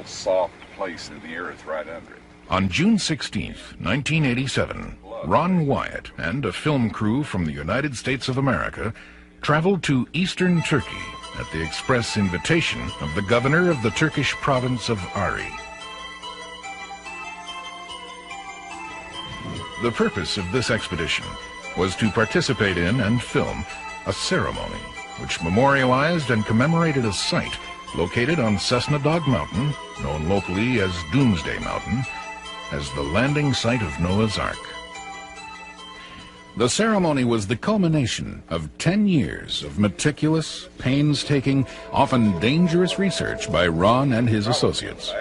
real soft place in the earth right under it. On June 16, 1987, Ron Wyatt and a film crew from the United States of America traveled to eastern Turkey at the express invitation of the governor of the Turkish province of Ari. The purpose of this expedition was to participate in and film a ceremony which memorialized and commemorated a site located on Cessna Dog Mountain, known locally as Doomsday Mountain, as the landing site of Noah's Ark. The ceremony was the culmination of 10 years of meticulous, painstaking, often dangerous research by Ron and his associates.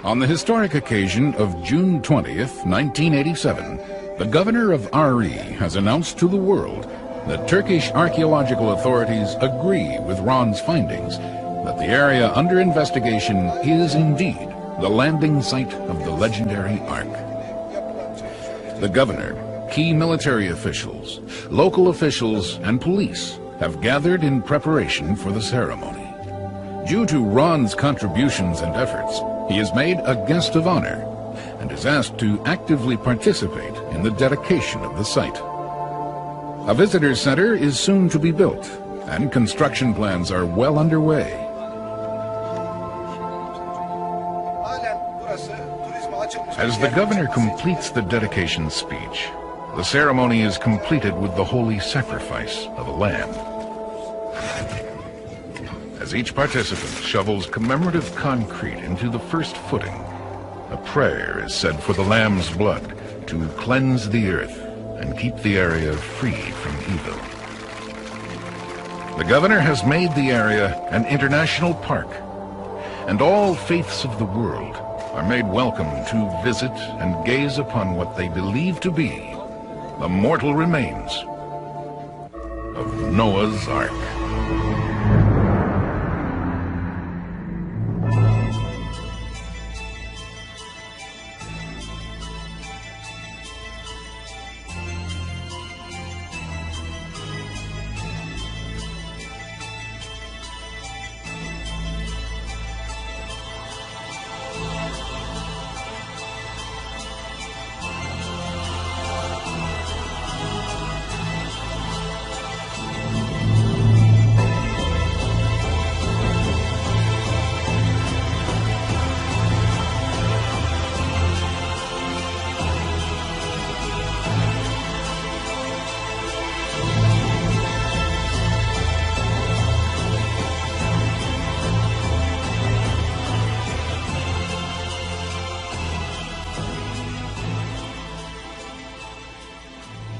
On the historic occasion of June 20th, 1987, the governor of Ari has announced to the world that Turkish archaeological authorities agree with Ron's findings that the area under investigation is indeed the landing site of the legendary Ark. The governor, key military officials, local officials, and police have gathered in preparation for the ceremony. Due to Ron's contributions and efforts, he is made a guest of honor and is asked to actively participate in the dedication of the site. A visitor center is soon to be built, and construction plans are well underway. As the governor completes the dedication speech, the ceremony is completed with the holy sacrifice of a lamb. As each participant shovels commemorative concrete into the first footing, a prayer is said for the lamb's blood to cleanse the earth and keep the area free from evil. The governor has made the area an international park, and all faiths of the world are made welcome to visit and gaze upon what they believe to be the mortal remains of Noah's Ark.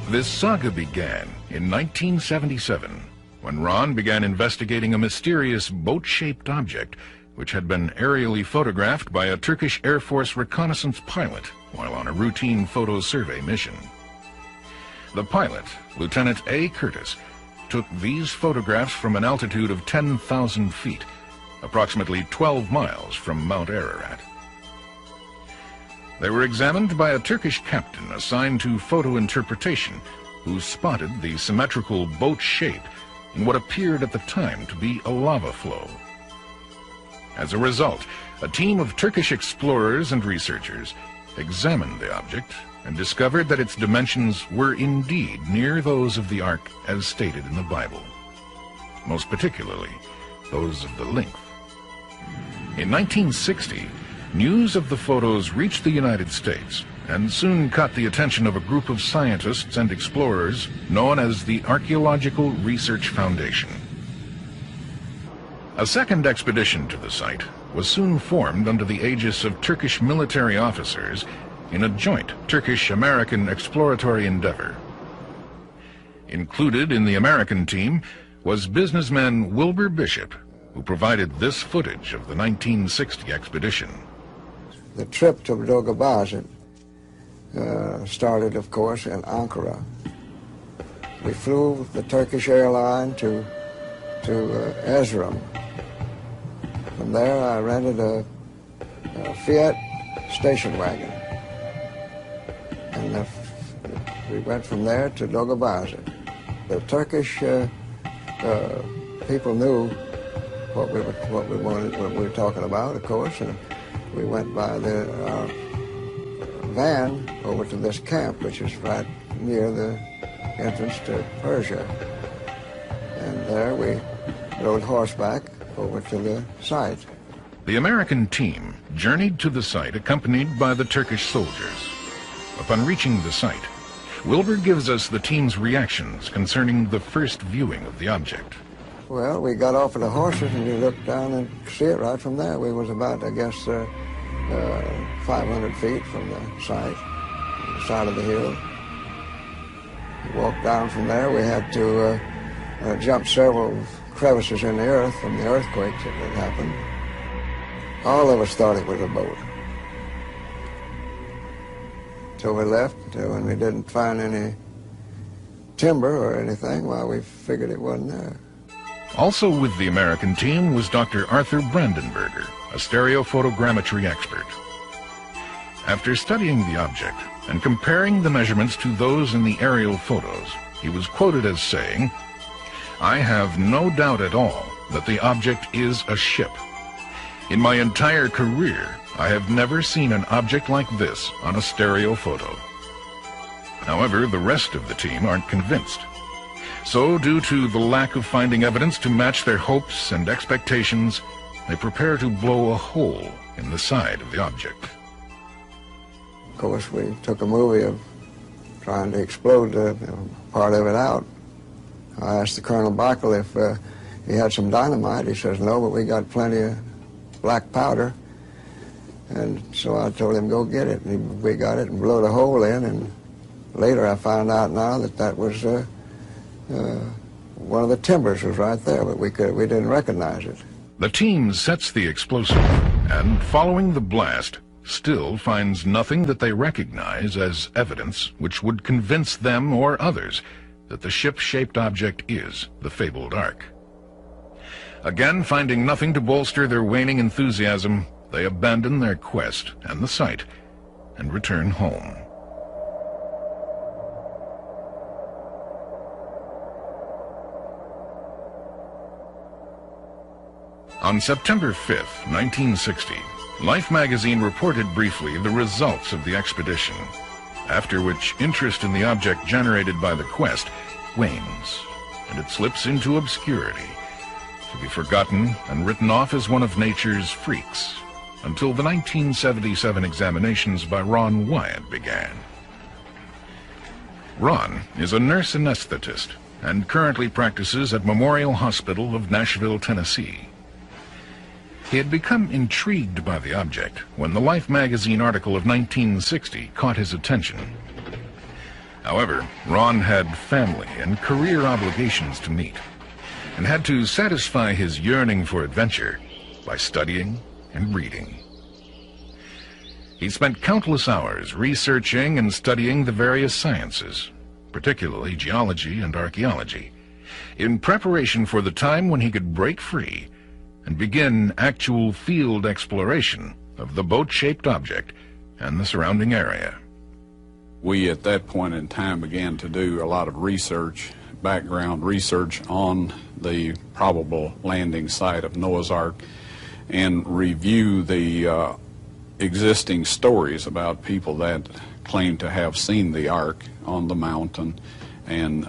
This saga began in 1977, when Ron began investigating a mysterious boat-shaped object which had been aerially photographed by a Turkish Air Force reconnaissance pilot while on a routine photo survey mission. The pilot, Lieutenant A. Curtis, took these photographs from an altitude of 10,000 feet, approximately 12 miles from Mount Ararat. They were examined by a Turkish captain assigned to photo interpretation, who spotted the symmetrical boat shape in what appeared at the time to be a lava flow. As a result, a team of Turkish explorers and researchers examined the object and discovered that its dimensions were indeed near those of the Ark as stated in the Bible, most particularly those of the length. In 1960, news of the photos reached the United States and soon caught the attention of a group of scientists and explorers known as the Archaeological Research Foundation. A second expedition to the site was soon formed under the aegis of Turkish military officers in a joint Turkish-American exploratory endeavor. Included in the American team was businessman Wilbur Bishop, who provided this footage of the 1960 expedition. The trip to Dogabazit started, of course, in Ankara. We flew the Turkish airline to Erzurum. From there, I rented a Fiat station wagon, and we went from there to Dogabazit. The Turkish people knew what we were talking about, of course, and we went by our van over to this camp, which is right near the entrance to Persia. And there we rode horseback over to the site. The American team journeyed to the site accompanied by the Turkish soldiers. Upon reaching the site, Wilbur gives us the team's reactions concerning the first viewing of the object. Well, we got off of the horses and you looked down and see it right from there. We was about, I guess, 500 feet from the side of the hill. We walked down from there. We had to jump several crevices in the earth from the earthquakes that had happened. All of us thought it was a boat. So we left when we didn't find any timber or anything. Well, we figured it wasn't there. Also with the American team was Dr. Arthur Brandenberger, a stereophotogrammetry expert. After studying the object and comparing the measurements to those in the aerial photos, he was quoted as saying, "I have no doubt at all that the object is a ship. In my entire career, I have never seen an object like this on a stereo photo." However, the rest of the team aren't convinced. So, due to the lack of finding evidence to match their hopes and expectations, they prepare to blow a hole in the side of the object. Of course, we took a movie of trying to explode part of it out. I asked the Colonel Backel if he had some dynamite. He says, "No, but we got plenty of black powder." And so I told him, "Go get it." And we got it and blew the hole in, and later I found out now that was one of the timbers was right there, but we didn't recognize it. The team sets the explosive and, following the blast, still finds nothing that they recognize as evidence which would convince them or others that the ship-shaped object is the fabled Ark. Again, finding nothing to bolster their waning enthusiasm, they abandon their quest and the site and return home. On September 5th, 1960, Life magazine reported briefly the results of the expedition, after which interest in the object generated by the quest wanes, and it slips into obscurity, to be forgotten and written off as one of nature's freaks, until the 1977 examinations by Ron Wyatt began. Ron is a nurse anesthetist and currently practices at Memorial Hospital of Nashville, Tennessee. He had become intrigued by the object when the Life magazine article of 1960 caught his attention. However, Ron had family and career obligations to meet, and had to satisfy his yearning for adventure by studying and reading. He spent countless hours researching and studying the various sciences, particularly geology and archaeology, in preparation for the time when he could break free and begin actual field exploration of the boat-shaped object and the surrounding area. We, at that point in time, began to do a lot of research, background research on the probable landing site of Noah's Ark, and review the existing stories about people that claim to have seen the Ark on the mountain and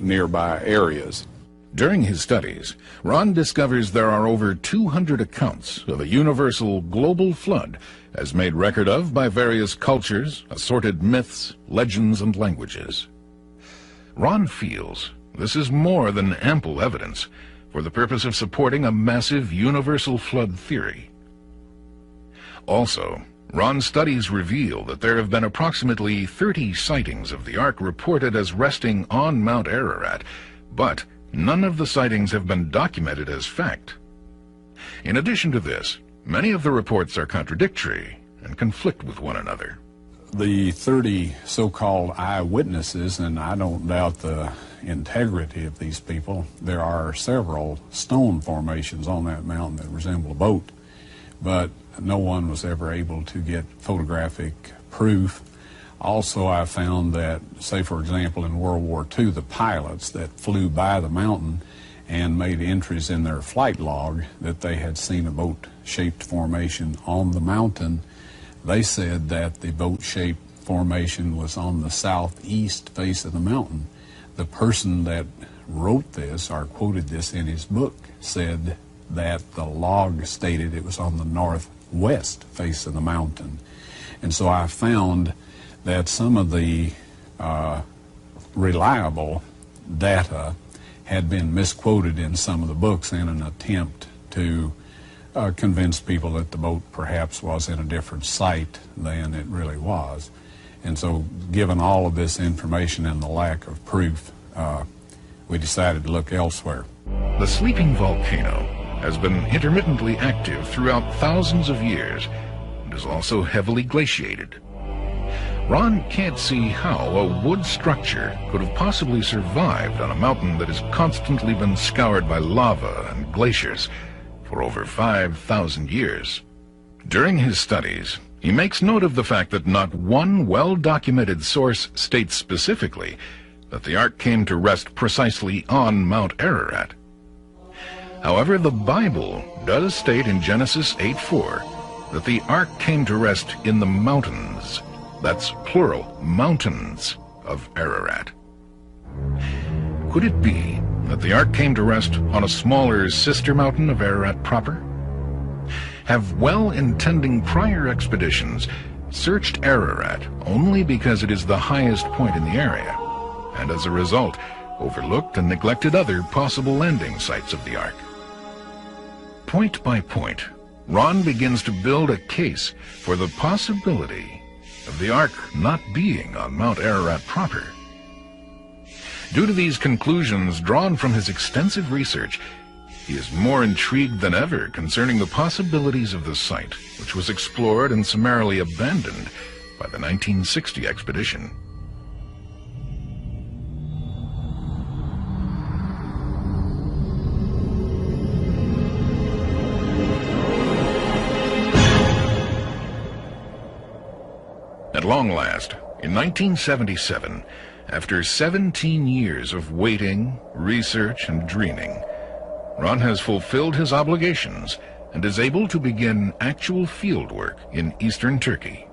nearby areas. During his studies, Ron discovers there are over 200 accounts of a universal global flood as made record of by various cultures, assorted myths, legends, and languages. Ron feels this is more than ample evidence for the purpose of supporting a massive universal flood theory. Also, Ron's studies reveal that there have been approximately 30 sightings of the Ark reported as resting on Mount Ararat, but none of the sightings have been documented as fact. In addition to this, many of the reports are contradictory and conflict with one another. The 30 so-called eyewitnesses, and I don't doubt the integrity of these people, there are several stone formations on that mountain that resemble a boat, but no one was ever able to get photographic proof. Also, I found that, say for example, in World War II, the pilots that flew by the mountain and made entries in their flight log that they had seen a boat-shaped formation on the mountain. They said that the boat-shaped formation was on the southeast face of the mountain. The person that wrote this, or quoted this in his book, said that the log stated it was on the northwest face of the mountain. And so I found that some of the reliable data had been misquoted in some of the books in an attempt to convince people that the boat perhaps was in a different site than it really was. And so, given all of this information and the lack of proof, we decided to look elsewhere. The sleeping volcano has been intermittently active throughout thousands of years and is also heavily glaciated. Ron can't see how a wood structure could have possibly survived on a mountain that has constantly been scoured by lava and glaciers for over 5,000 years. During his studies, he makes note of the fact that not one well-documented source states specifically that the ark came to rest precisely on Mount Ararat. However, the Bible does state in Genesis 8:4 that the ark came to rest in the mountains, that's plural, mountains of Ararat. Could it be that the ark came to rest on a smaller sister mountain of Ararat proper? Have well-intending prior expeditions searched Ararat only because it is the highest point in the area, and as a result, overlooked and neglected other possible landing sites of the ark? Point by point, Ron begins to build a case for the possibility of the ark not being on Mount Ararat proper. Due to these conclusions drawn from his extensive research, he is more intrigued than ever concerning the possibilities of the site, which was explored and summarily abandoned by the 1960 expedition. At long last, in 1977, after 17 years of waiting, research, and dreaming, Ron has fulfilled his obligations and is able to begin actual field work in eastern Turkey.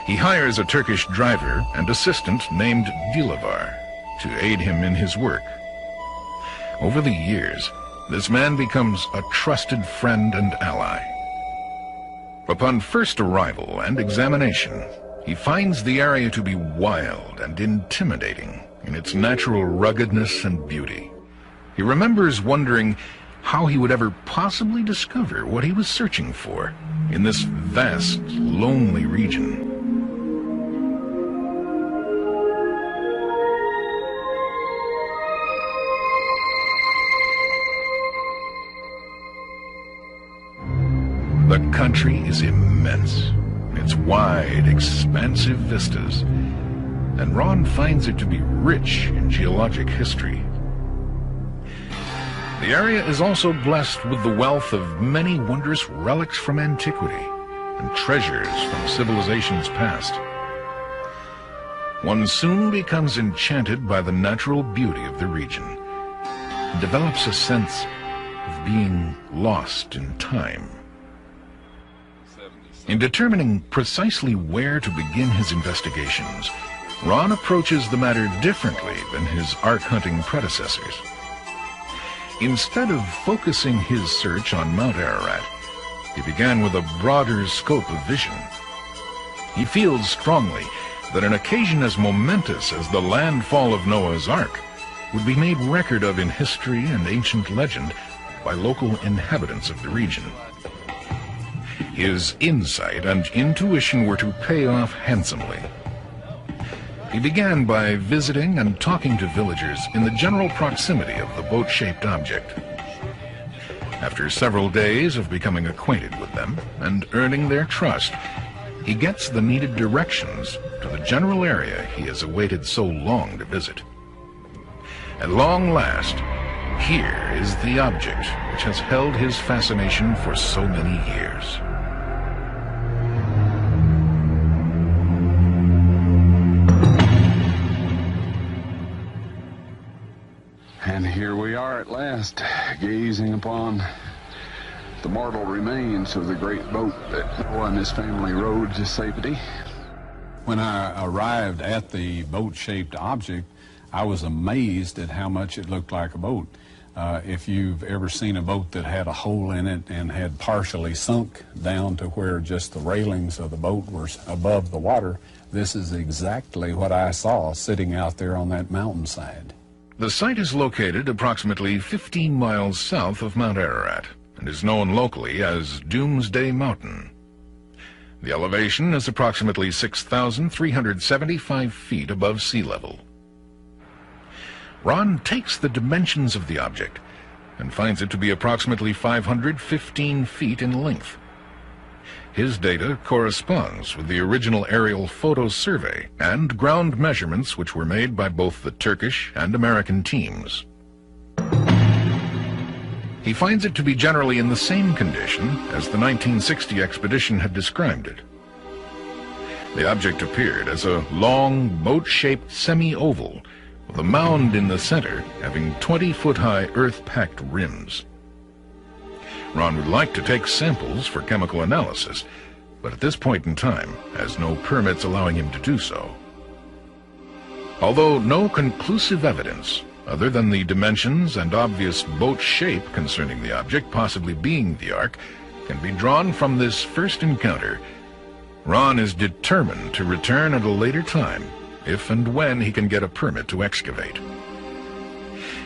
He hires a Turkish driver and assistant named Dilavar to aid him in his work. Over the years, this man becomes a trusted friend and ally. Upon first arrival and examination, he finds the area to be wild and intimidating in its natural ruggedness and beauty. He remembers wondering how he would ever possibly discover what he was searching for in this vast, lonely region. The country is immense, its wide, expansive vistas, and Ron finds it to be rich in geologic history. The area is also blessed with the wealth of many wondrous relics from antiquity and treasures from civilizations past. One soon becomes enchanted by the natural beauty of the region and develops a sense of being lost in time. In determining precisely where to begin his investigations, Ron approaches the matter differently than his ark-hunting predecessors. Instead of focusing his search on Mount Ararat, he began with a broader scope of vision. He feels strongly that an occasion as momentous as the landfall of Noah's Ark would be made record of in history and ancient legend by local inhabitants of the region. His insight and intuition were to pay off handsomely. He began by visiting and talking to villagers in the general proximity of the boat-shaped object. After several days of becoming acquainted with them and earning their trust, he gets the needed directions to the general area he has awaited so long to visit. At long last, here is the object which has held his fascination for so many years. And here we are last, gazing upon the mortal remains of the great boat that Noah and his family rowed to safety. When I arrived at the boat-shaped object, I was amazed at how much it looked like a boat. If you've ever seen a boat that had a hole in it and had partially sunk down to where just the railings of the boat were above the water, this is exactly what I saw sitting out there on that mountainside. The site is located approximately 15 miles south of Mount Ararat and is known locally as Doomsday Mountain. The elevation is approximately 6,375 feet above sea level. Ron takes the dimensions of the object and finds it to be approximately 515 feet in length. His data corresponds with the original aerial photo survey and ground measurements which were made by both the Turkish and American teams. He finds it to be generally in the same condition as the 1960 expedition had described it. The object appeared as a long, boat-shaped semi-oval with a mound in the center having 20-foot-high earth-packed rims. Ron would like to take samples for chemical analysis, but at this point in time has no permits allowing him to do so. Although no conclusive evidence, other than the dimensions and obvious boat shape concerning the object possibly being the Ark, can be drawn from this first encounter, Ron is determined to return at a later time if and when he can get a permit to excavate.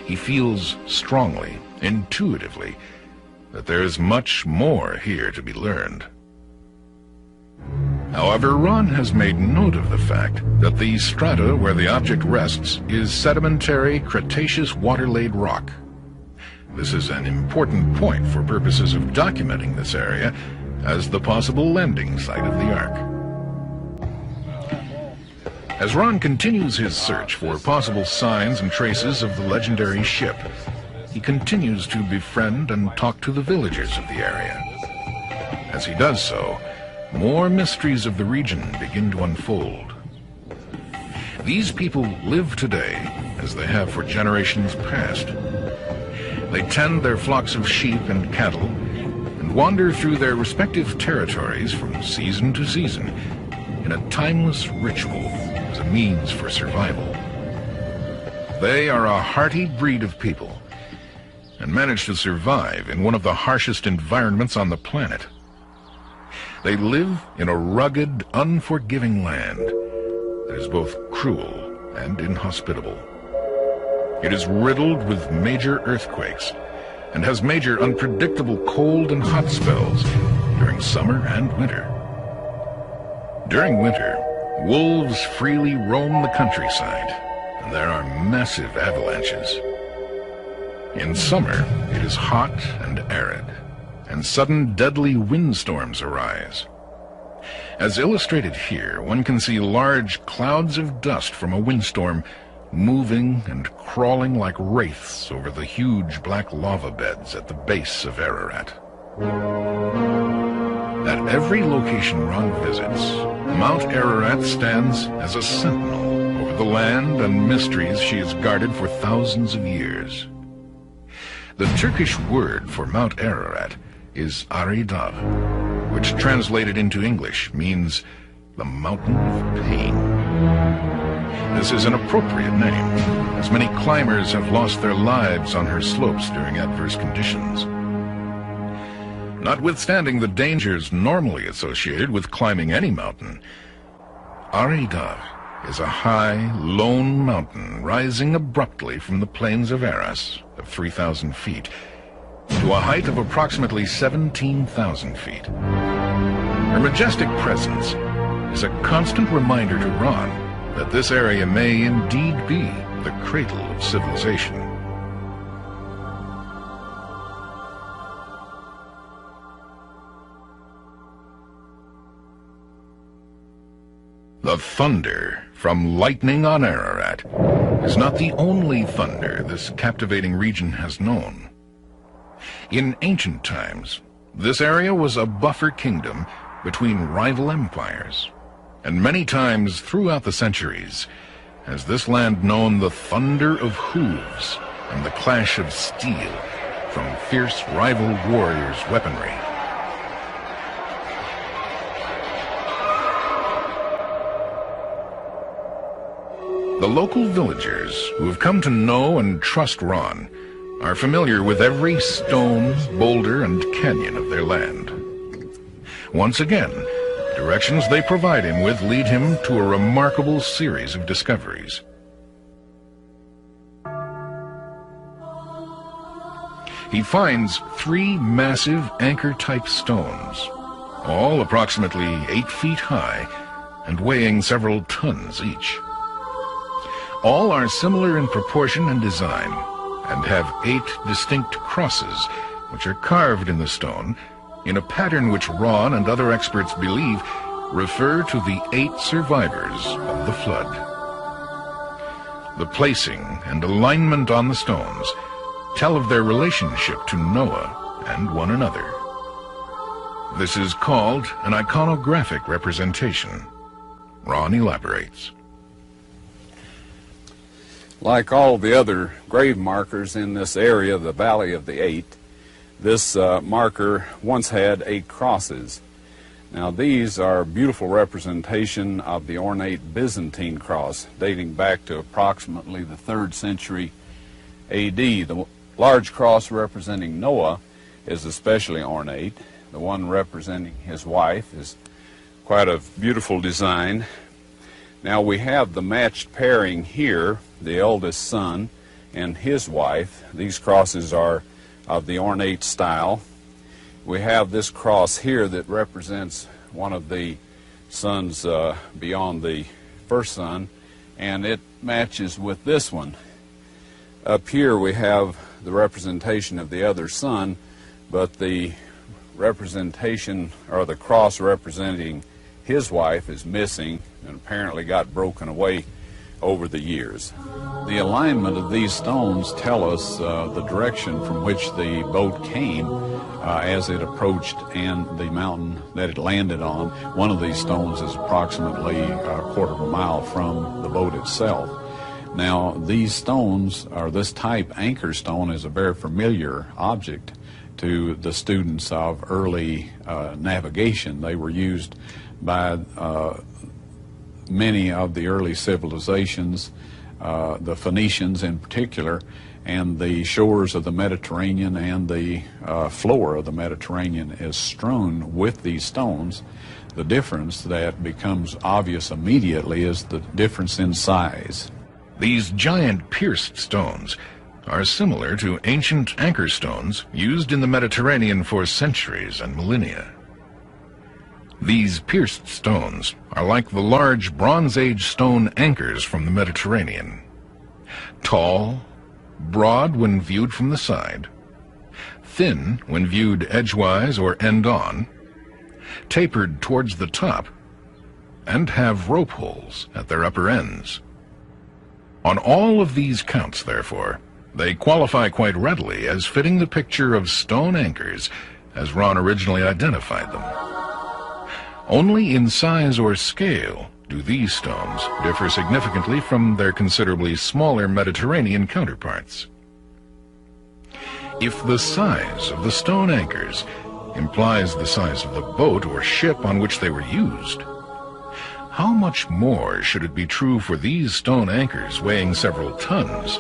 He feels strongly, intuitively, that there is much more here to be learned. However, Ron has made note of the fact that the strata where the object rests is sedimentary Cretaceous water-laid rock. This is an important point for purposes of documenting this area as the possible landing site of the Ark. As Ron continues his search for possible signs and traces of the legendary ship, he continues to befriend and talk to the villagers of the area. As he does so, more mysteries of the region begin to unfold. These people live today as they have for generations past. They tend their flocks of sheep and cattle and wander through their respective territories from season to season in a timeless ritual as a means for survival. They are a hardy breed of people and manage to survive in one of the harshest environments on the planet. They live in a rugged, unforgiving land that is both cruel and inhospitable. It is riddled with major earthquakes and has major unpredictable cold and hot spells during summer and winter. During winter, wolves freely roam the countryside, and there are massive avalanches. In summer, it is hot and arid, and sudden deadly windstorms arise. As illustrated here, one can see large clouds of dust from a windstorm moving and crawling like wraiths over the huge black lava beds at the base of Ararat. At every location Ron visits, Mount Ararat stands as a sentinel over the land and mysteries she has guarded for thousands of years. The Turkish word for Mount Ararat is Aridav, which translated into English means the mountain of pain. This is an appropriate name, as many climbers have lost their lives on her slopes during adverse conditions. Notwithstanding the dangers normally associated with climbing any mountain, Aridav is a high, lone mountain rising abruptly from the plains of Aras of 3,000 feet to a height of approximately 17,000 feet. Her majestic presence is a constant reminder to Ron that this area may indeed be the cradle of civilization. The thunder from lightning on Ararat is not the only thunder this captivating region has known. In ancient times, this area was a buffer kingdom between rival empires, and many times throughout the centuries has this land known the thunder of hooves and the clash of steel from fierce rival warriors' weaponry. The local villagers who have come to know and trust Ron are familiar with every stone, boulder, and canyon of their land. Once again, directions they provide him with lead him to a remarkable series of discoveries. He finds 3 massive anchor-type stones, all approximately 8 feet high and weighing several tons each. All are similar in proportion and design, and have 8 distinct crosses, which are carved in the stone in a pattern which Ron and other experts believe refer to the 8 survivors of the flood. The placing and alignment on the stones tell of their relationship to Noah and one another. This is called an iconographic representation. Ron elaborates. Like all the other grave markers in this area, the Valley of the Eight, this marker once had 8 crosses. Now these are a beautiful representation of the ornate Byzantine cross dating back to approximately the 3rd century AD. The large cross representing Noah is especially ornate. The one representing his wife is quite a beautiful design. Now we have the matched pairing here, the eldest son and his wife. These crosses are of the ornate style. We have this cross here that represents one of the sons beyond the first son, and it matches with this one. Up here we have the representation of the other son, but the representation, or the cross representing his wife, is missing and apparently got broken away over the years. The alignment of these stones tell us the direction from which the boat came as it approached and the mountain that it landed on. One of these stones is approximately a quarter of a mile from the boat itself. Now these stones, or this type anchor stone, is a very familiar object to the students of early navigation. They were used by many of the early civilizations, the Phoenicians in particular, and the shores of the Mediterranean and the floor of the Mediterranean is strewn with these stones. The difference that becomes obvious immediately is the difference in size. These giant pierced stones are similar to ancient anchor stones used in the Mediterranean for centuries and millennia. These pierced stones are like the large Bronze Age stone anchors from the Mediterranean. Tall, broad when viewed from the side, thin when viewed edgewise or end-on, tapered towards the top, and have rope holes at their upper ends. On all of these counts, therefore, they qualify quite readily as fitting the picture of stone anchors as Ron originally identified them. Only in size or scale do these stones differ significantly from their considerably smaller Mediterranean counterparts. If the size of the stone anchors implies the size of the boat or ship on which they were used, how much more should it be true for these stone anchors weighing several tons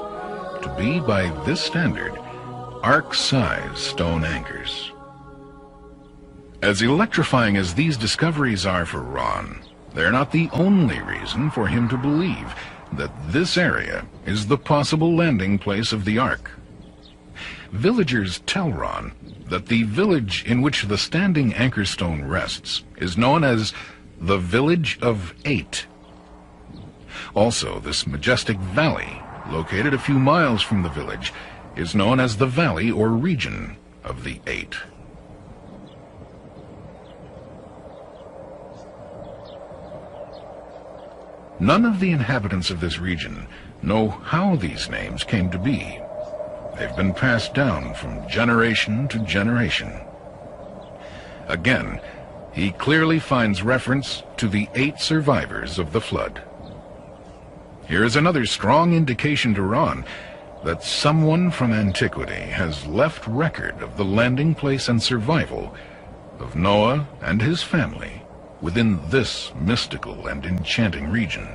to be, by this standard, ark-size stone anchors? As electrifying as these discoveries are for Ron, they're not the only reason for him to believe that this area is the possible landing place of the Ark. Villagers tell Ron that the village in which the standing anchor stone rests is known as the Village of 8. Also, this majestic valley, located a few miles from the village, is known as the Valley or Region of the 8. None of the inhabitants of this region know how these names came to be. They've been passed down from generation to generation. Again, he clearly finds reference to the 8 survivors of the flood. Here is another strong indication to Ron that someone from antiquity has left record of the landing place and survival of Noah and his family within this mystical and enchanting region.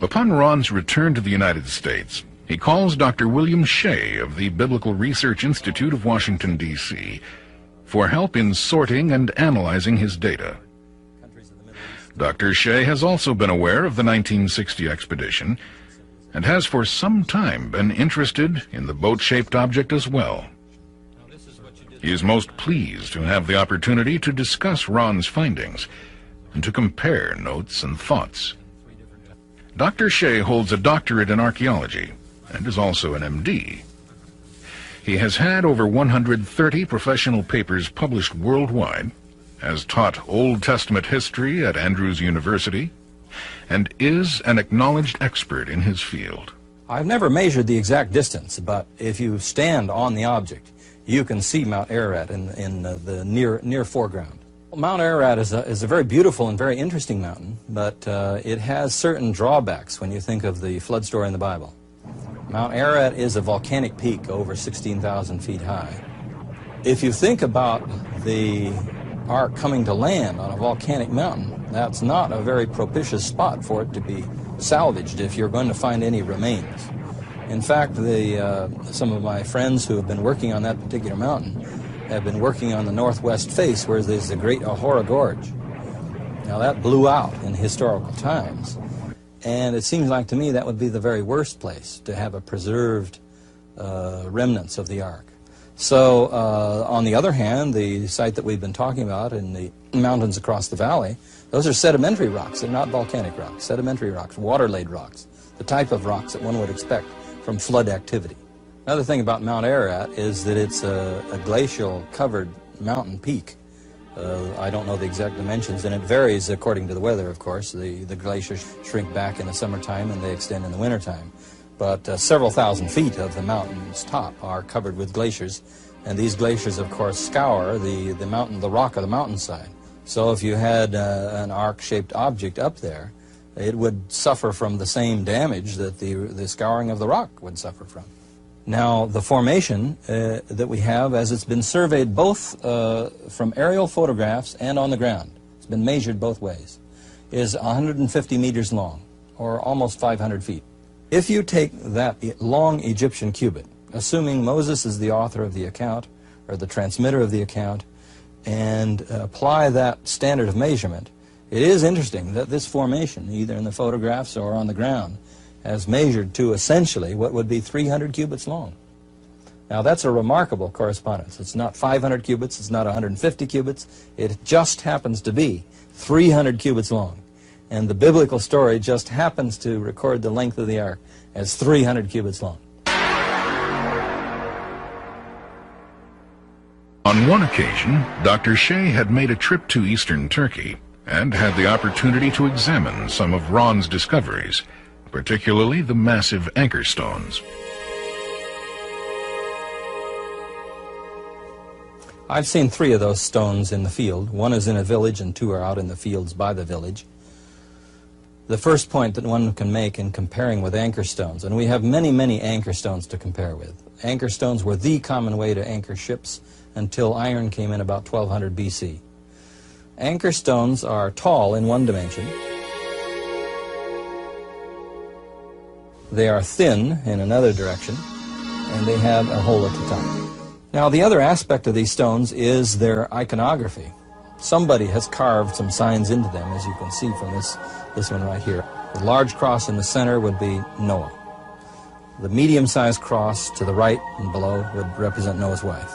Upon Ron's return to the United States, he calls Dr. William Shea of the Biblical Research Institute of Washington, D.C., for help in sorting and analyzing his data. Dr. Shea has also been aware of the 1960 expedition and has for some time been interested in the boat-shaped object as well. He is most pleased to have the opportunity to discuss Ron's findings and to compare notes and thoughts. Dr. Shea holds a doctorate in archaeology and is also an MD. He has had over 130 professional papers published worldwide, has taught Old Testament history at Andrews University, and is an acknowledged expert in his field. I've never measured the exact distance, but if you stand on the object, you can see Mount Ararat in the near foreground. Mount Ararat is a very beautiful and very interesting mountain, but it has certain drawbacks when you think of the flood story in the Bible. Mount Ararat is a volcanic peak over 16,000 feet high. If you think about the Ark coming to land on a volcanic mountain, that's not a very propitious spot for it to be salvaged if you're going to find any remains. In fact, some of my friends who have been working on that particular mountain have been working on the northwest face where there's the Great Ahura Gorge. Now that blew out in historical times, and it seems like to me that would be the very worst place to have a preserved remnants of the Ark. So on the other hand, the site that we've been talking about in the mountains across the valley, those are sedimentary rocks. They're not volcanic rocks, sedimentary rocks, water-laid rocks, the type of rocks that one would expect from flood activity. Another thing about Mount Ararat is that it's a glacial-covered mountain peak. I don't know the exact dimensions, and it varies according to the weather, of course. The glaciers shrink back in the summertime and they extend in the wintertime. But several thousand feet of the mountain's top are covered with glaciers, and these glaciers, of course, scour the rock of the mountainside. So if you had an ark-shaped object up there, it would suffer from the same damage that the scouring of the rock would suffer from. Now, the formation that we have, as it's been surveyed both from aerial photographs and on the ground, it's been measured both ways, is 150 meters long, or almost 500 feet. If you take that long Egyptian cubit, assuming Moses is the author of the account, or the transmitter of the account, and apply that standard of measurement, it is interesting that this formation, either in the photographs or on the ground, has measured to essentially what would be 300 cubits long. Now that's a remarkable correspondence. It's not 500 cubits, it's not 150 cubits, it just happens to be 300 cubits long. And the biblical story just happens to record the length of the ark as 300 cubits long. On one occasion, Dr. Shea had made a trip to eastern Turkey and had the opportunity to examine some of Ron's discoveries, particularly the massive anchor stones. I've seen 3 of those stones in the field. One is in a village and 2 are out in the fields by the village. The first point that one can make in comparing with anchor stones, and we have many, many anchor stones to compare with. Anchor stones were the common way to anchor ships until iron came in about 1200 BC. Anchor stones are tall in one dimension. They are thin in another direction, and they have a hole at the top. Now, the other aspect of these stones is their iconography. Somebody has carved some signs into them, as you can see from this one right here. The large cross in the center would be Noah. The medium-sized cross to the right and below would represent Noah's wife.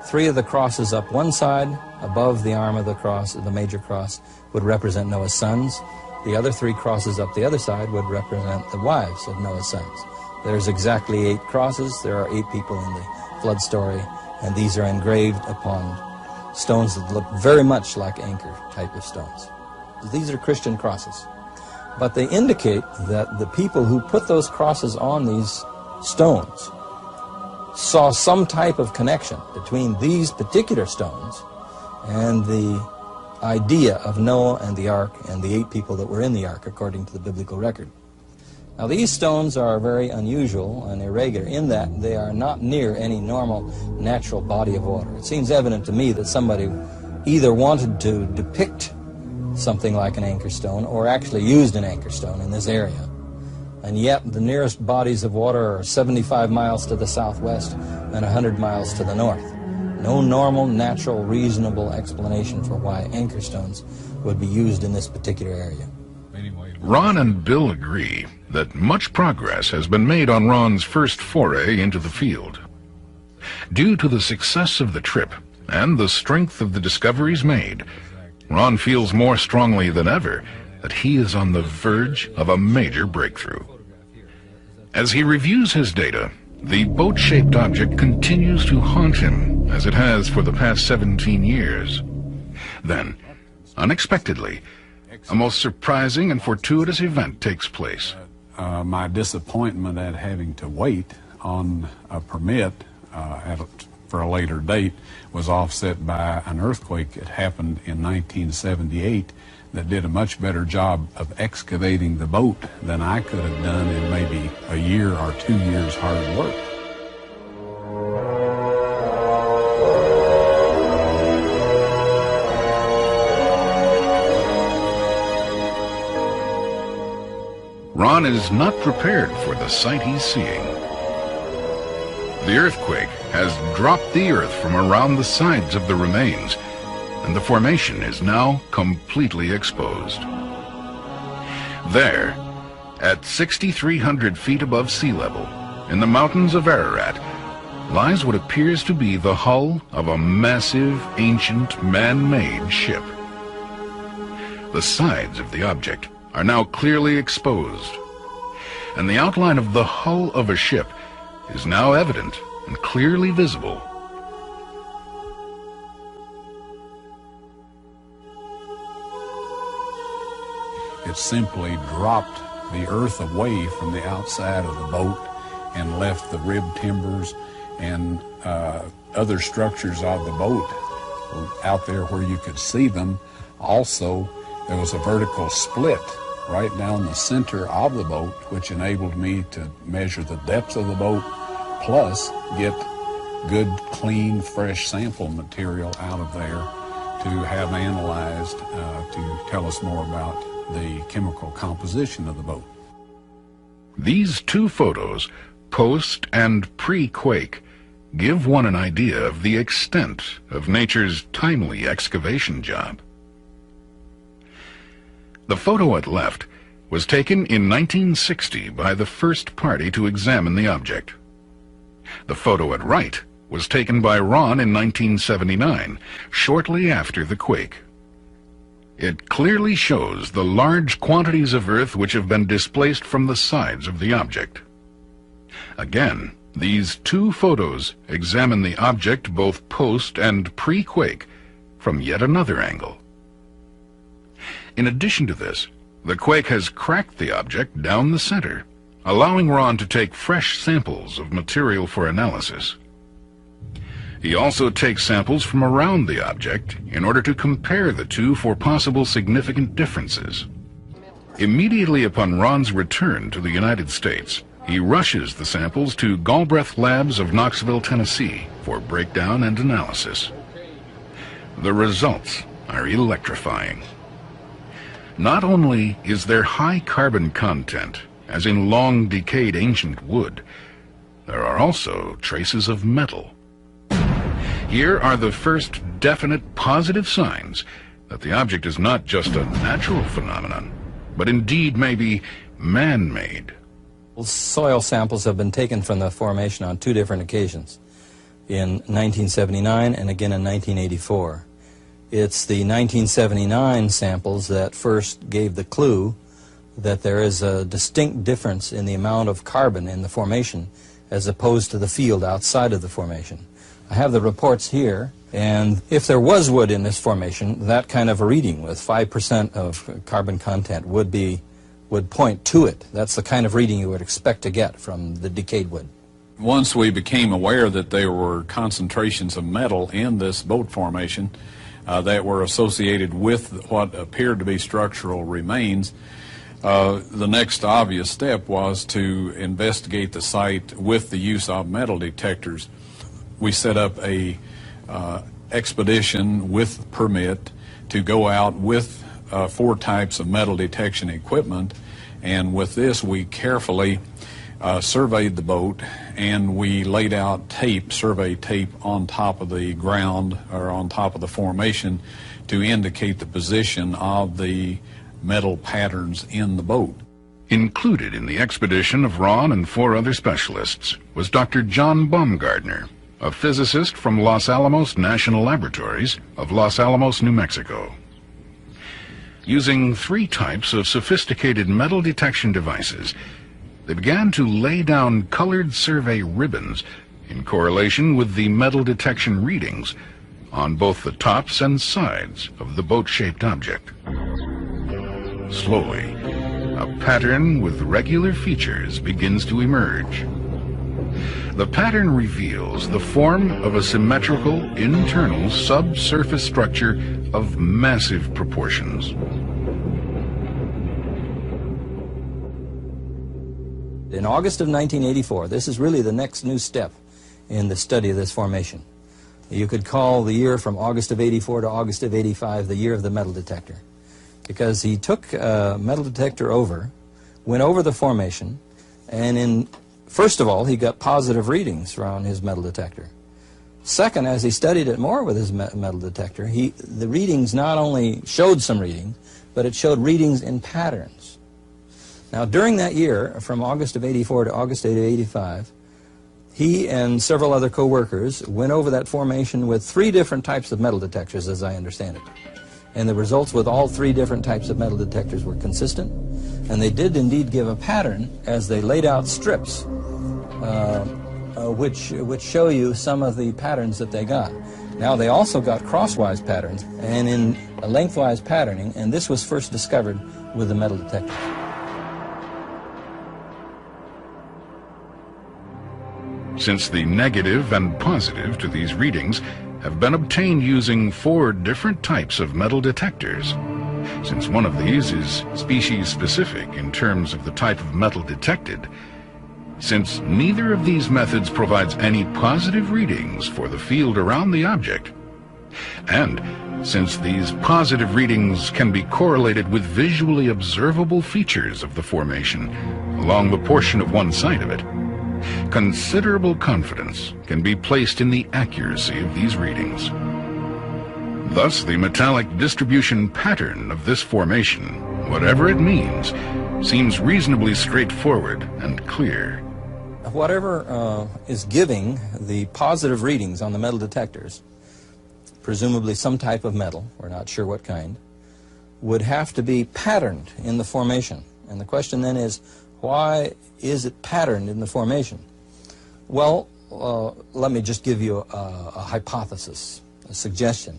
3 of the crosses up one side, above the arm of the cross, the major cross, would represent Noah's sons. The other 3 crosses up the other side would represent the wives of Noah's sons. There's exactly 8 crosses. There are 8 people in the flood story, and these are engraved upon stones that look very much like anchor type of stones. These are Christian crosses, but they indicate that the people who put those crosses on these stones saw some type of connection between these particular stones and the idea of Noah and the ark and the 8 people that were in the ark according to the biblical record. Now these stones are very unusual and irregular in that they are not near any normal natural body of water. It seems evident to me that somebody either wanted to depict something like an anchor stone or actually used an anchor stone in this area. And yet the nearest bodies of water are 75 miles to the southwest and 100 miles to the north. No normal, natural, reasonable explanation for why anchor stones would be used in this particular area. Ron and Bill agree that much progress has been made on Ron's first foray into the field. Due to the success of the trip and the strength of the discoveries made, Ron feels more strongly than ever that he is on the verge of a major breakthrough. As he reviews his data, the boat-shaped object continues to haunt him as it has for the past 17 years. Then, unexpectedly, a most surprising and fortuitous event takes place. My disappointment at having to wait on a permit for a later date was offset by an earthquake that happened in 1978 that did a much better job of excavating the boat than I could have done in maybe a year or 2 years hard work. Ron is not prepared for the sight he's seeing. The earthquake has dropped the earth from around the sides of the remains, and the formation is now completely exposed. There, at 6,300 feet above sea level, in the mountains of Ararat, lies what appears to be the hull of a massive, ancient, man-made ship. The sides of the object are now clearly exposed, and the outline of the hull of a ship is now evident and clearly visible. It simply dropped the earth away from the outside of the boat and left the rib timbers and other structures of the boat out there where you could see them. Also, there was a vertical split right down the center of the boat, which enabled me to measure the depth of the boat, plus get good, clean, fresh sample material out of there to have analyzed to tell us more about the chemical composition of the boat. These 2 photos, post and pre-quake, give one an idea of the extent of nature's timely excavation job. The photo at left was taken in 1960 by the first party to examine the object. The photo at right was taken by Ron in 1979, shortly after the quake. It clearly shows the large quantities of earth which have been displaced from the sides of the object. Again, these 2 photos examine the object both post and pre-quake from yet another angle. In addition to this, the quake has cracked the object down the center, allowing Ron to take fresh samples of material for analysis. He also takes samples from around the object in order to compare the 2 for possible significant differences. Immediately upon Ron's return to the United States, he rushes the samples to Galbraith Labs of Knoxville, Tennessee for breakdown and analysis. The results are electrifying. Not only is there high carbon content, as in long decayed ancient wood, there are also traces of metal. Here are the first definite positive signs that the object is not just a natural phenomenon, but indeed may be man-made. Soil samples have been taken from the formation on 2 different occasions, in 1979 and again in 1984. It's the 1979 samples that first gave the clue that there is a distinct difference in the amount of carbon in the formation as opposed to the field outside of the formation. I have the reports here, and if there was wood in this formation, that kind of a reading with 5% of carbon content would point to it. That's the kind of reading you would expect to get from the decayed wood. Once we became aware that there were concentrations of metal in this boat formation, that were associated with what appeared to be structural remains. The next obvious step was to investigate the site with the use of metal detectors. We set up a expedition with permit to go out with 4 types of metal detection equipment, and with this we carefully surveyed the boat, and we laid out survey tape on top of the ground or on top of the formation to indicate the position of the metal patterns in the boat. Included in the expedition of Ron and 4 other specialists was Dr. John Baumgartner, a physicist from Los Alamos National Laboratories of Los Alamos, New Mexico. Using 3 types of sophisticated metal detection devices, they began to lay down colored survey ribbons in correlation with the metal detection readings on both the tops and sides of the boat-shaped object. Slowly, a pattern with regular features begins to emerge. The pattern reveals the form of a symmetrical internal subsurface structure of massive proportions. In August of 1984, this is really the next new step in the study of this formation. You could call the year from August of 84 to August of 85 the year of the metal detector, because he took a metal detector went over the formation, and first of all, he got positive readings from his metal detector. Second, as he studied it more with his metal detector, the readings not only showed some reading, but it showed readings in patterns. Now, during that year, from August of 84 to August of 85, he and several other co-workers went over that formation with 3 different types of metal detectors, as I understand it. And the results with all 3 different types of metal detectors were consistent, and they did indeed give a pattern as they laid out strips, which show you some of the patterns that they got. Now, they also got crosswise patterns and in a lengthwise patterning, and this was first discovered with the metal detectors. Since the negative and positive to these readings have been obtained using 4 different types of metal detectors, since one of these is species-specific in terms of the type of metal detected, since neither of these methods provides any positive readings for the field around the object, and since these positive readings can be correlated with visually observable features of the formation along the portion of one side of it, considerable confidence can be placed in the accuracy of these readings. Thus, the metallic distribution pattern of this formation, whatever it means, seems reasonably straightforward and clear. Whatever is giving the positive readings on the metal detectors, presumably some type of metal, we're not sure what kind, would have to be patterned in the formation. And the question then is, why is it patterned in the formation? Well, let me just give you a hypothesis, a suggestion.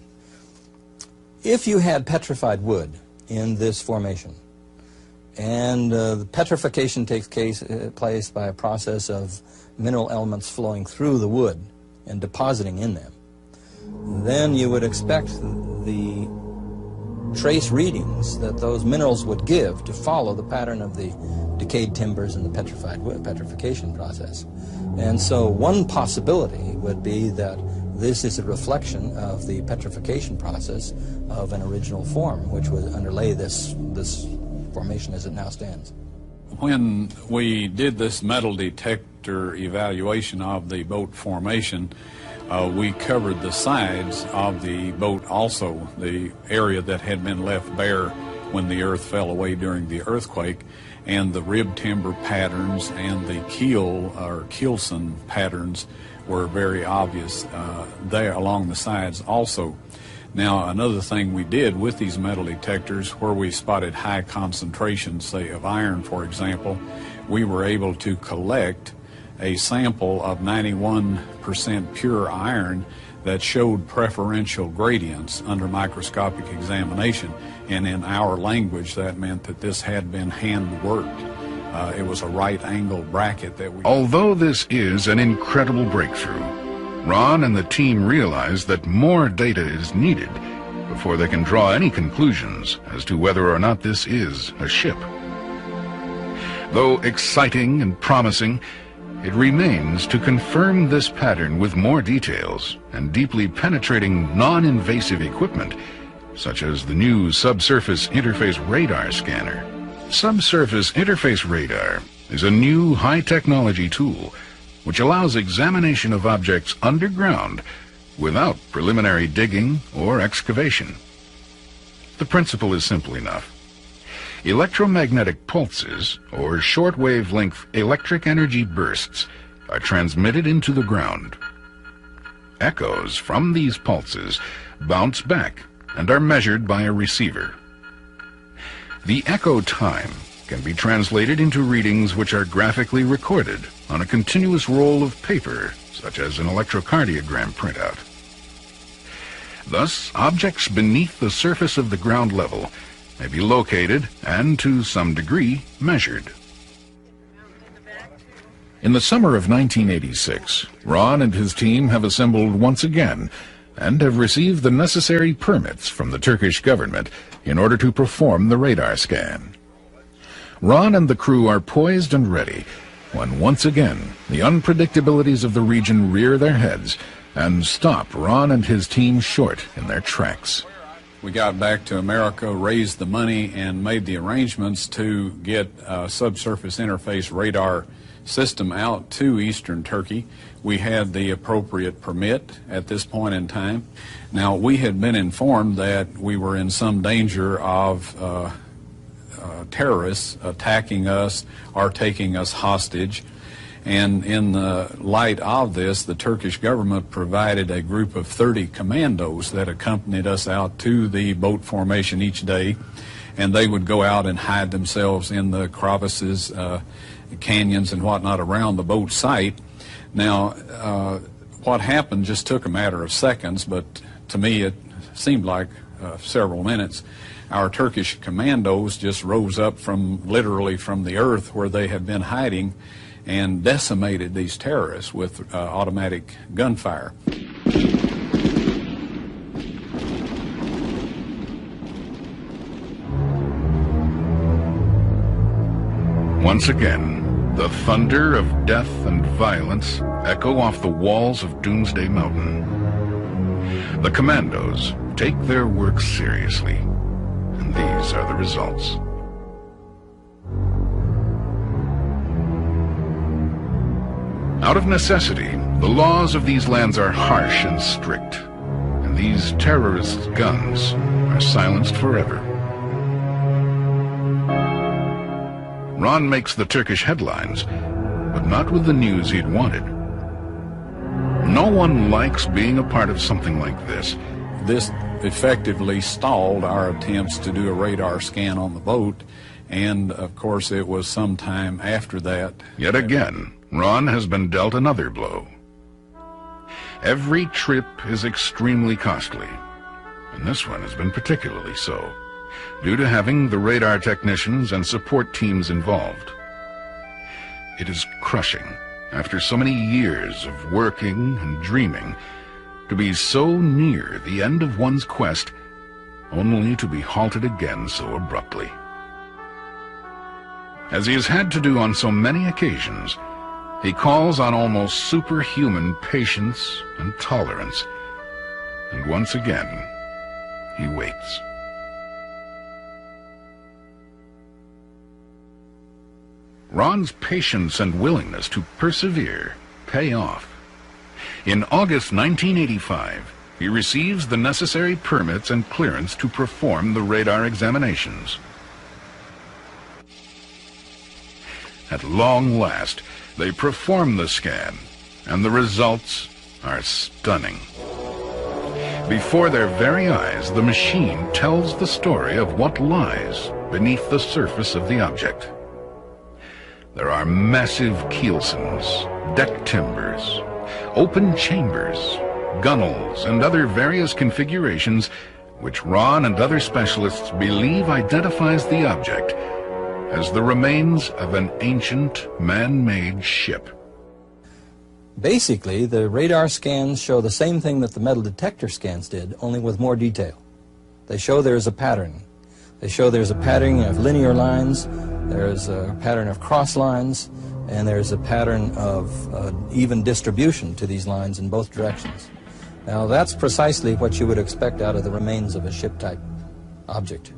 If you had petrified wood in this formation, and the petrification takes place by a process of mineral elements flowing through the wood and depositing in them, then you would expect the trace readings that those minerals would give to follow the pattern of the decayed timbers and the petrified wood petrification process. And so one possibility would be that this is a reflection of the petrification process of an original form, which would underlay this formation as it now stands. When we did this metal detector evaluation of the boat formation, we covered the sides of the boat also, the area that had been left bare when the earth fell away during the earthquake, and the rib timber patterns and the keel or keelson patterns were very obvious there along the sides also. Now, another thing we did with these metal detectors, where we spotted high concentrations, say of iron, for example, we were able to collect a sample of 91% pure iron that showed preferential gradients under microscopic examination. And in our language, that meant that this had been hand-worked. It was a right-angle bracket that we... Although this is an incredible breakthrough, Ron and the team realize that more data is needed before they can draw any conclusions as to whether or not this is a ship. Though exciting and promising, it remains to confirm this pattern with more details and deeply penetrating non-invasive equipment, such as the new subsurface interface radar scanner. Subsurface interface radar is a new high-technology tool which allows examination of objects underground without preliminary digging or excavation. The principle is simple enough. Electromagnetic pulses, or short-wavelength electric energy bursts, are transmitted into the ground. Echoes from these pulses bounce back and are measured by a receiver. The echo time can be translated into readings which are graphically recorded on a continuous roll of paper, such as an electrocardiogram printout. Thus, objects beneath the surface of the ground level may be located and, to some degree, measured. In the summer of 1986, Ron and his team have assembled once again and have received the necessary permits from the Turkish government in order to perform the radar scan. Ron and the crew are poised and ready when once again the unpredictabilities of the region rear their heads and stop Ron and his team short in their tracks. We got back to America, raised the money, and made the arrangements to get a subsurface interface radar system out to eastern Turkey. We had the appropriate permit at this point in time. Now, we had been informed that we were in some danger of terrorists attacking us or taking us hostage. And in the light of this, the Turkish government provided a group of 30 commandos that accompanied us out to the boat formation each day, and they would go out and hide themselves in the crevices, canyons and whatnot around the boat site. Now, what happened just took a matter of seconds, but to me it seemed like several minutes. Our Turkish commandos just rose up literally from the earth where they had been hiding and decimated these terrorists with automatic gunfire. Once again, the thunder of death and violence echo off the walls of Doomsday Mountain. The commandos take their work seriously, and these are the results. Out of necessity, the laws of these lands are harsh and strict, and these terrorists' guns are silenced forever. Ron makes the Turkish headlines, but not with the news he'd wanted. No one likes being a part of something like this. This effectively stalled our attempts to do a radar scan on the boat, and of course it was some time after that. Yet again, Ron has been dealt another blow. Every trip is extremely costly, and this one has been particularly so, due to having the radar technicians and support teams involved. It is crushing, after so many years of working and dreaming, to be so near the end of one's quest, only to be halted again so abruptly. As he has had to do on so many occasions, he calls on almost superhuman patience and tolerance, and once again, he waits. Ron's patience and willingness to persevere pay off. In August 1985, he receives the necessary permits and clearance to perform the radar examinations. At long last, they perform the scan, and the results are stunning. Before their very eyes, the machine tells the story of what lies beneath the surface of the object. There are massive keelsons, deck timbers, open chambers, gunnels, and other various configurations which Ron and other specialists believe identifies the object as the remains of an ancient man-made ship. Basically, the radar scans show the same thing that the metal detector scans did, only with more detail. They show there's a pattern. They show there's a pattern of linear lines, there's a pattern of cross lines, and there's a pattern of even distribution to these lines in both directions. Now that's precisely what you would expect out of the remains of a ship-type object,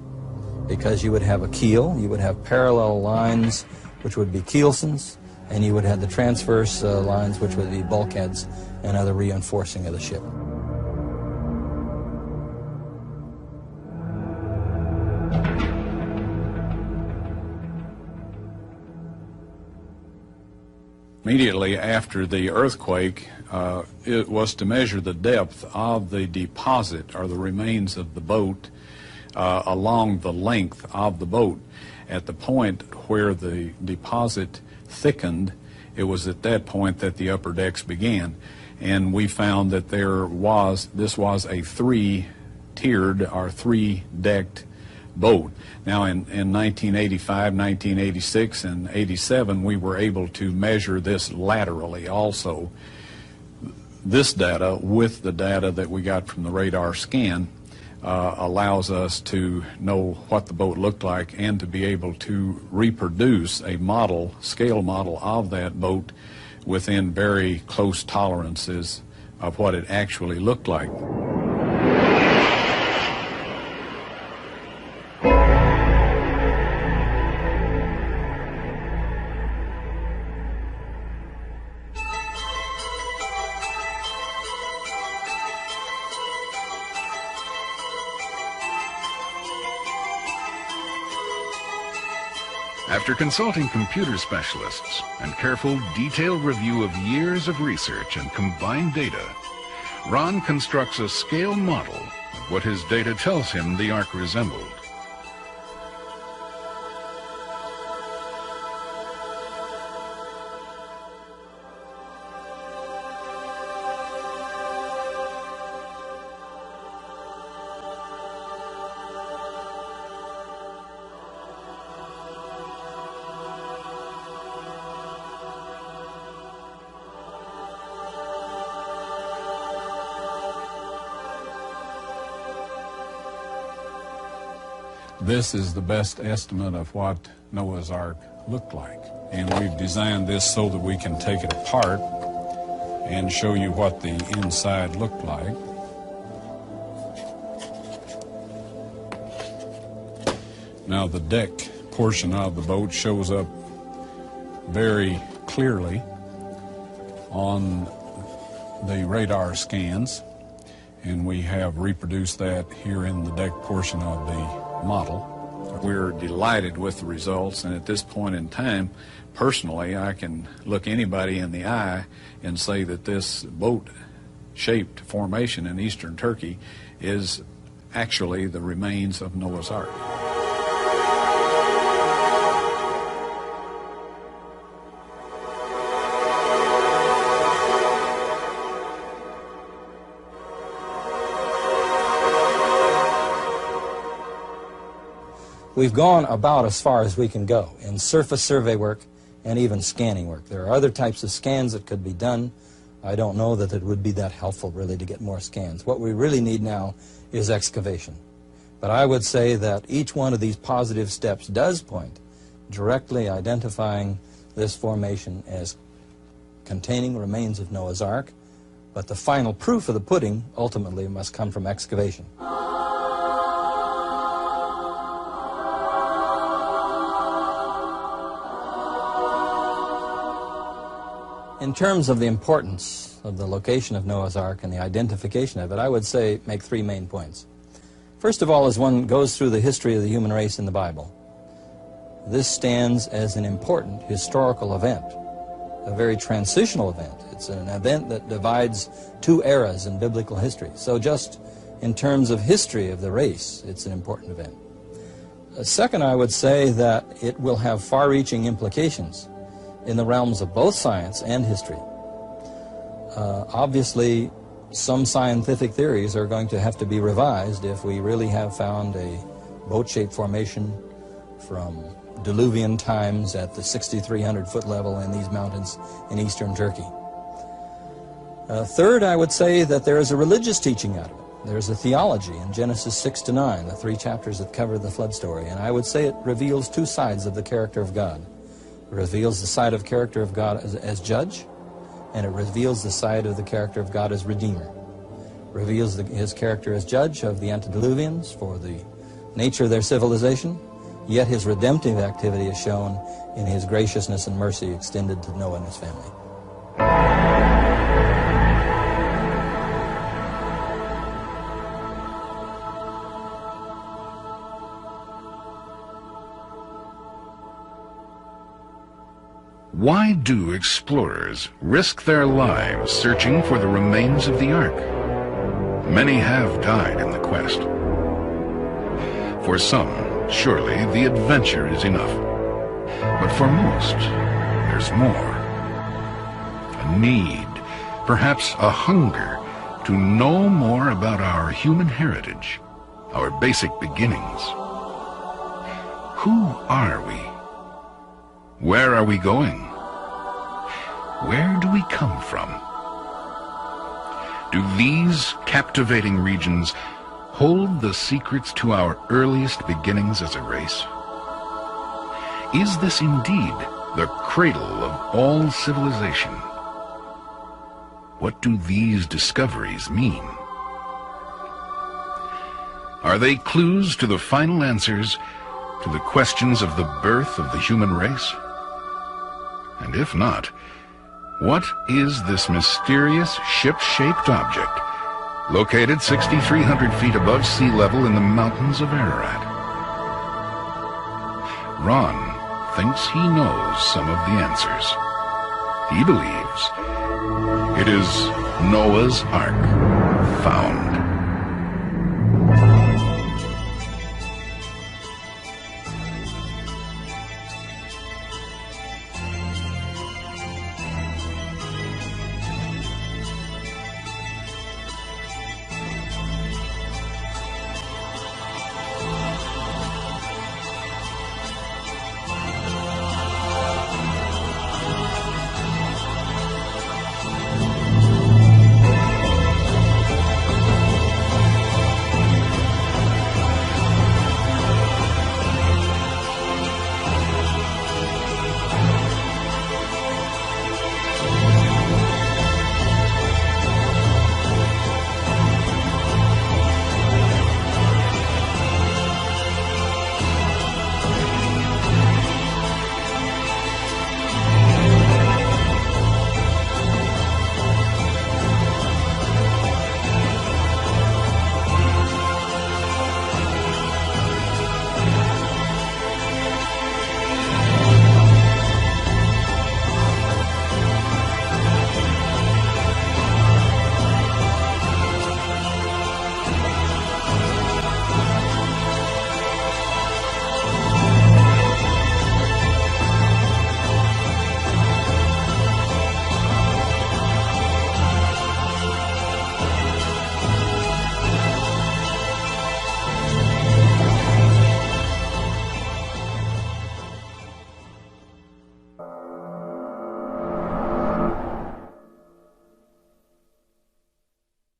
because you would have a keel, you would have parallel lines which would be keelsons, and you would have the transverse lines which would be bulkheads and other reinforcing of the ship. Immediately after the earthquake, it was to measure the depth of the deposit or the remains of the boat along the length of the boat. At the point where the deposit thickened, it was at that point that the upper decks began. And we found that this was a three-tiered or three-decked boat. Now in 1985, 1986, and 87, we were able to measure this laterally also. This data, with the data that we got from the radar scan, allows us to know what the boat looked like and to be able to reproduce a model, scale model of that boat within very close tolerances of what it actually looked like. After consulting computer specialists and careful, detailed review of years of research and combined data, Ron constructs a scale model of what his data tells him the Ark resembled. This is the best estimate of what Noah's Ark looked like. And we've designed this so that we can take it apart and show you what the inside looked like. Now the deck portion of the boat shows up very clearly on the radar scans, and we have reproduced that here in the deck portion of the model. We're delighted with the results, and at this point in time, personally, I can look anybody in the eye and say that this boat-shaped formation in eastern Turkey is actually the remains of Noah's Ark. We've gone about as far as we can go in surface survey work and even scanning work. There are other types of scans that could be done. I don't know that it would be that helpful really to get more scans. What we really need now is excavation. But I would say that each one of these positive steps does point directly identifying this formation as containing remains of Noah's Ark, but the final proof of the pudding ultimately must come from excavation. In terms of the importance of the location of Noah's Ark and the identification of it, I would say make three main points. First of all, as one goes through the history of the human race in the Bible, this stands as an important historical event, a very transitional event. It's an event that divides two eras in biblical history. So just in terms of history of the race, it's an important event. Second, I would say that it will have far-reaching implications in the realms of both science and history. Obviously, some scientific theories are going to have to be revised if we really have found a boat-shaped formation from Diluvian times at the 6,300-foot level in these mountains in eastern Turkey. Third, I would say that there is a religious teaching out of it. There's a theology in Genesis 6 to 9, the 3 chapters that cover the flood story, and I would say it reveals 2 sides of the character of God. It reveals the side of character of God as judge, and it reveals the side of the character of God as redeemer. It reveals his character as judge of the antediluvians for the nature of their civilization, yet his redemptive activity is shown in his graciousness and mercy extended to Noah and his family. Why do explorers risk their lives searching for the remains of the Ark? Many have died in the quest. For some, surely the adventure is enough. But for most, there's more. A need, perhaps a hunger, to know more about our human heritage, our basic beginnings. Who are we? Where are we going? Where do we come from? Do these captivating regions hold the secrets to our earliest beginnings as a race? Is this indeed the cradle of all civilization? What do these discoveries mean? Are they clues to the final answers to the questions of the birth of the human race? And if not, what is this mysterious ship-shaped object located 6,300 feet above sea level in the mountains of Ararat? Ron thinks he knows some of the answers. He believes it is Noah's Ark found.